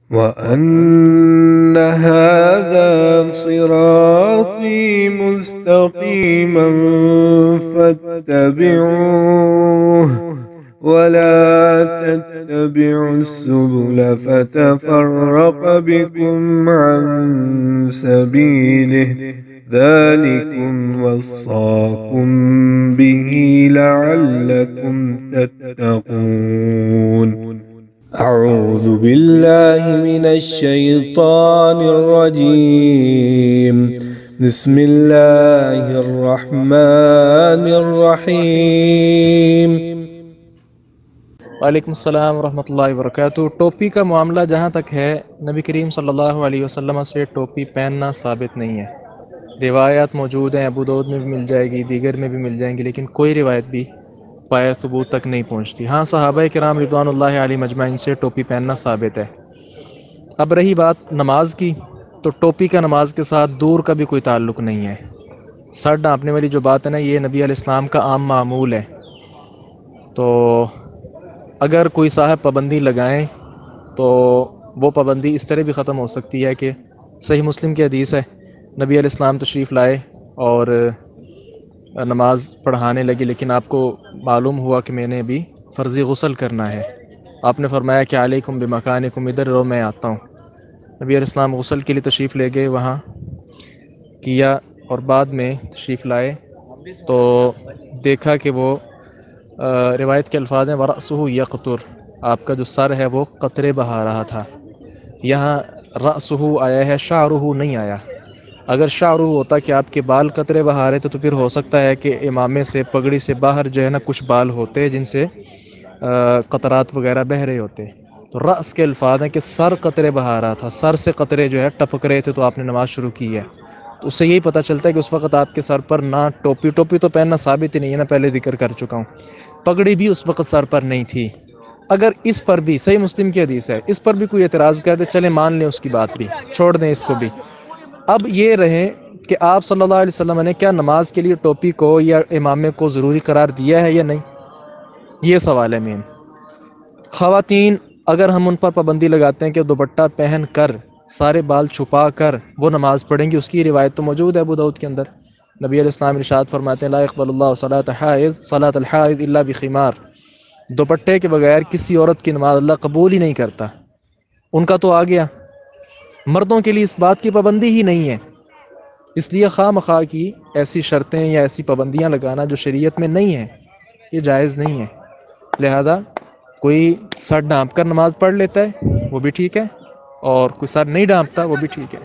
وأن هذا صراطي مستقيما فاتبعوه ولا تتبعوا السبل فتفرق بكم عن سبيله ذلكم وصاكم به لعلكم تتقون. أعوذ بالله من الشيطان الرجيم. بسم الله الرحمن الرحيم. وعلیکم السلام ورحمۃ اللہ وبرکاتہ۔ ٹوپی کا معاملہ جہاں تک ہے، نبی کریم صلی اللہ علیہ وسلم سے ٹوپی پہننا ثابت نہیں ہے۔ روایات موجود ہیں، ابو داؤد میں بھی مل جائے گی، دیگر میں بھی مل جائیں گی، لیکن کوئی روایت بھی پایہ ثبوت تک نہیں پہنچتی۔ ہاں، صحابہ کرام رضوان اللہ علیہ مجمعین سے ٹوپی پہننا ثابت ہے۔ اب رہی بات نماز کی، تو ٹوپی کا نماز کے ساتھ دور کا بھی کوئی تعلق نہیں ہے۔ سر ڈھانپنے والی جو بات ہے نا، یہ نبی علیہ السلام کا عام معمول ہے۔ تو اگر کوئی صاحب پابندی لگائیں تو وہ پابندی اس طرح بھی ختم ہو سکتی ہے کہ صحیح مسلم کی حدیث ہے، نبی علیہ السلام تشریف لائے اور نماز پڑھانے لگے، لیکن آپ کو معلوم ہوا کہ میں نے ابھی فرضی غسل کرنا ہے۔ آپ نے فرمایا کہ علیکم بمکانکم، ادھر رہو میں آتا ہوں۔ نبی علیہ السلام غسل کے لیے تشریف لے گئے، وہاں کیا اور بعد میں تشریف لائے تو دیکھا کہ وہ روایت کے الفاظ ہیں وَرَأْسُهُ يَقْطُرُ، آپ کا جو سر ہے وہ قطرے بہا رہا تھا۔ یہاں رأسہ آیا ہے، شعرہ نہیں آیا۔ اگر شعرہ ہوتا کہ آپ کے بال قطرے بہا رہے تھے تو پھر ہو سکتا ہے کہ امامے سے، پگڑی سے باہر جو ہے نا کچھ بال ہوتے جن سے قطرات وغیرہ بہہ رہے ہوتے۔ تو رأس کے الفاظ ہیں کہ سر قطرے بہا رہا تھا، سر سے قطرے جو ہے ٹپک رہے تھے، تو آپ نے نماز شروع کی ہے۔ تو اس سے یہی پتہ چلتا ہے کہ اس وقت آپ کے سر پر نہ ٹوپی تو پہننا ثابت ہی نہیں ہے نا، پہلے ذکر کر چکا ہوں۔ پگڑی بھی اس وقت سر پر نہیں تھی۔ اگر اس پر بھی صحیح مسلم کی حدیث ہے، اس پر بھی کوئی اعتراض کر دے، چلے مان لیں اس کی بات بھی، چھوڑ دیں اس کو بھی۔ اب یہ رہے کہ آپ صلی اللہ علیہ وسلم نے کیا نماز کے لیے ٹوپی کو یا امامے کو ضروری قرار دیا ہے یا نہیں، یہ سوال ہے مین۔ خواتین، اگر ہم ان پر پابندی لگاتے ہیں کہ دوپٹہ پہن کر، سارے بال چھپا کر وہ نماز پڑھیں گی، اس کی روایت تو موجود ہے ابو داؤد کے اندر۔ نبی علیہ السلام ارشاد فرماتے ہیں لا يقبل اللہ صلاۃ الحائض الا بخمار، دوپٹے کے بغیر کسی عورت کی نماز اللہ قبول ہی نہیں کرتا۔ ان کا تو آ گیا، مردوں کے لیے اس بات کی پابندی ہی نہیں ہے۔ اس لیے خواہ مخواہ کی ایسی شرطیں یا ایسی پابندیاں لگانا جو شریعت میں نہیں ہیں، یہ جائز نہیں ہے۔ لہذا کوئی سر ڈھانپ کر نماز پڑھ لیتا ہے وہ بھی ٹھیک ہے، اور کوئی سر نہیں ڈھانپتا وہ بھی ٹھیک ہے۔